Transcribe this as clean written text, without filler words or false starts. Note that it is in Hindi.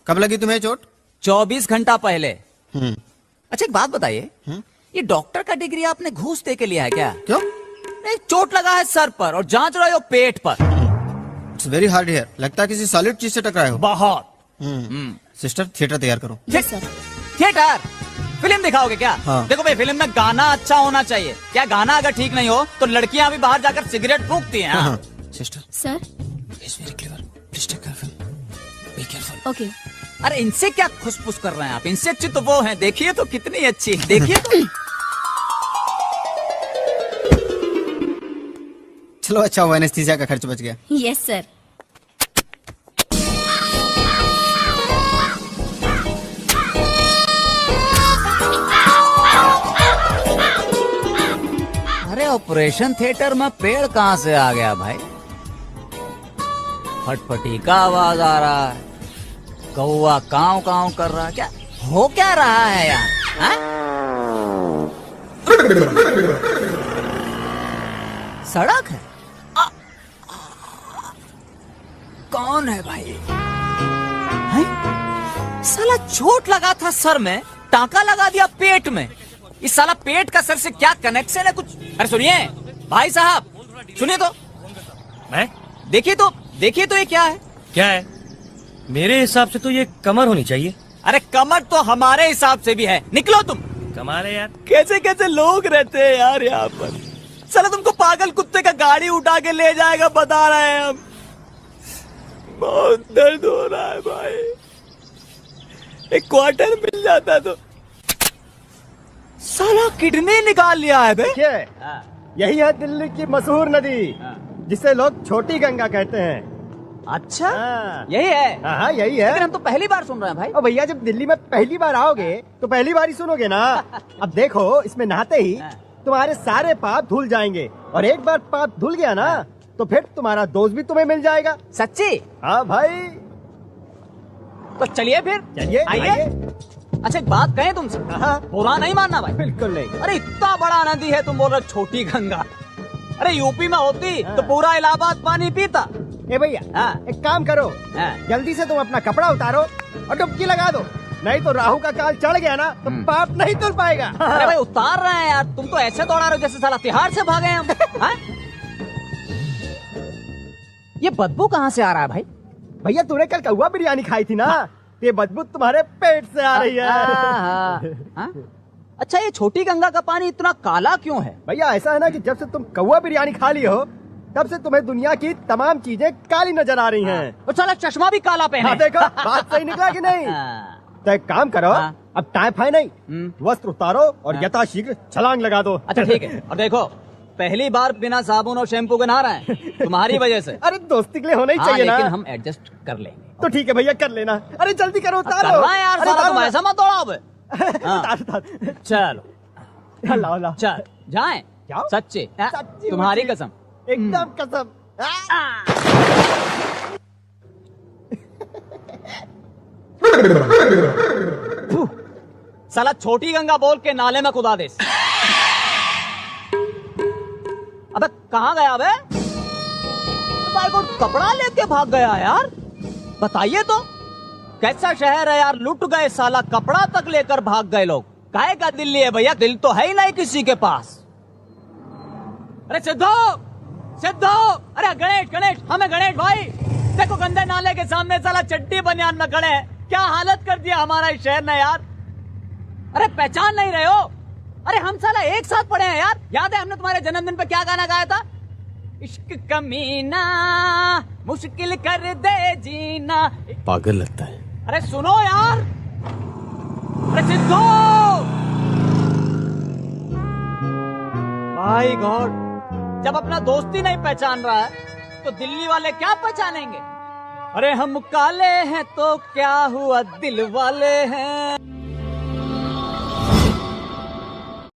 कब लगी तुम्हें चोट? 24 घंटा पहले। अच्छा एक बात बताइए, ये डॉक्टर का डिग्री आपने घूस दे के लिया है क्या? क्यों? नहीं, चोट लगा है सर पर और जांच रहे हो पेट पर। It's very hard here. लगता है किसी सॉलिड चीज से टकराए हो। बहुत। सिस्टर थिएटर तैयार करो। Yes sir. थिएटर? फिल्म दिखाओगे क्या? हाँ। देखो भाई, फिल्म में गाना अच्छा होना चाहिए। क्या गाना अगर ठीक नहीं हो तो लड़कियां भी बाहर जाकर सिगरेट फूंकती हैं। हाँ। Sister sir is very clever, please take careful, be careful. Okay. अरे इनसे क्या खुसफुस कर रहे हैं आप? इनसे अच्छी तो वो हैं, देखिए तो कितनी अच्छी, देखिए तो। चलो अच्छा हुआ, एनेस्थीसिया का खर्च बच गया। Yes sir. अरे ऑपरेशन थिएटर में पेड़ कहाँ से आ गया भाई? फटफटी का आवाज आ रहा है, कौवा काव काव कर रहा है, क्या हो क्या रहा है यार? हाँ? सड़क है? कौन है भाई? है? साला चोट लगा था सर में, टांका लगा दिया पेट में। इस साला पेट का सर से क्या कनेक्शन है कुछ? अरे सुनिए भाई साहब, सुनिए तो। मैं? देखिए तो ये क्या है? क्या है? मेरे हिसाब से तो ये कमर होनी चाहिए। अरे कमर तो हमारे हिसाब से भी है। निकलो तुम। कमाल है यार। कैसे कैसे लोग रहते हैं यार यहाँ पर। साला तुमको पागल कुत्ते का गाड़ी उठा के ले जाएगा बता रहे हैं हम। बहुत दर्द हो रहा है भाई, एक क्वार्टर मिल जाता तो। साला किडनी निकाल लिया है बे। यही है दिल्ली की मशहूर नदी, जिसे लोग छोटी गंगा कहते हैं। अच्छा हाँ। यही है? हाँ यही है। लेकिन हम तो पहली बार सुन रहे हैं भाई। और भैया जब दिल्ली में पहली बार आओगे तो पहली बार ही सुनोगे ना। अब देखो, इसमें नहाते ही तुम्हारे सारे पाप धुल जाएंगे, और एक बार पाप धुल गया ना तो फिर तुम्हारा दोस्त भी तुम्हें मिल जाएगा। सच्ची? हाँ भाई। तो चलिए फिर, चलिए आइए। अच्छा एक बात कहें तुमसे, हाँ। बुरा नहीं मानना भाई। बिल्कुल नहीं। अरे इतना बड़ा नदी है, तुम बोल रहे छोटी गंगा। अरे यूपी में होती तो पूरा इलाहाबाद पानी पीता। ए भैया, हाँ। एक काम करो, हाँ। जल्दी से तुम अपना कपड़ा उतारो और डुबकी लगा दो, नहीं तो राहु का काल चढ़ गया ना तो पाप नहीं धुल पाएगा। अरे भाई उतार रहे हैं यार, तुम तो ऐसे दौड़ा रहे हो जैसे साला तिहाड़ से भागे हम। हाँ? ये बदबू कहाँ से आ रहा है भाई? भैया तूने कल कौवा बिरयानी खाई थी ना, ये बदबू तुम्हारे पेट से आ रही है। हाँ? अच्छा ये छोटी गंगा का पानी इतना काला क्यों है? भैया ऐसा है ना कि जब से तुम कौवा बिरयानी खा ली हो तब से तुम्हें दुनिया की तमाम चीजें काली नजर आ रही हैं। और साला चश्मा भी काला पहने। हाँ देखो, बात सही निकला कि नहीं? तो एक काम करो, अब टाइम फाई नहीं, वस्त्र उतारो और यथाशीघ्र छलांग लगा दो। अच्छा ठीक है। और देखो, पहली बार बिना साबुन और शैम्पू के नहा रहे हैं तुम्हारी वजह से। अरे दोस्ती के लिए होना ही चाहिए ना। लेकिन हम एडजस्ट कर लेंगे। तो ठीक है भैया, कर लेना। अरे जल्दी करो, उतारो। कर रहा है यार, साला तुम ऐसा मत दौड़ाओ बे। चलो लाओ लाओ। चल जाएं। जाओ। सच्ची सच्ची तुम्हारी मुच्ची। कसम। एकदम कसम। साला छोटी गंगा बोल के नाले में कुदा दे। अबे कहाँ गया बे? को कपड़ा लेके भाग गया यार। बताइए तो कैसा शहर है यार, लुट गए साला, कपड़ा तक लेकर भाग गए लोग। काहे का दिल्ली है भैया, दिल तो है ही नहीं किसी के पास। अरे सिद्धो सिद्धो, अरे गणेश गणेश, हमें गणेश भाई देखो, गंदे नाले के सामने साला चड्डी बनियान में खड़े हैं। क्या हालत कर दिया हमारा इस शहर ने यार। अरे पहचान नहीं रहे हो? अरे हम साला एक साथ पढ़े हैं यार। याद है हमने तुम्हारे जन्मदिन पे क्या गाना गाया था? इश्क कमीना मुश्किल कर दे जीना। पागल लगता है। अरे सुनो यार, अरे सिद्धू, भाई गॉड, जब अपना दोस्ती नहीं पहचान रहा है तो दिल्ली वाले क्या पहचानेंगे? अरे हम काले हैं तो क्या हुआ, दिल वाले हैं।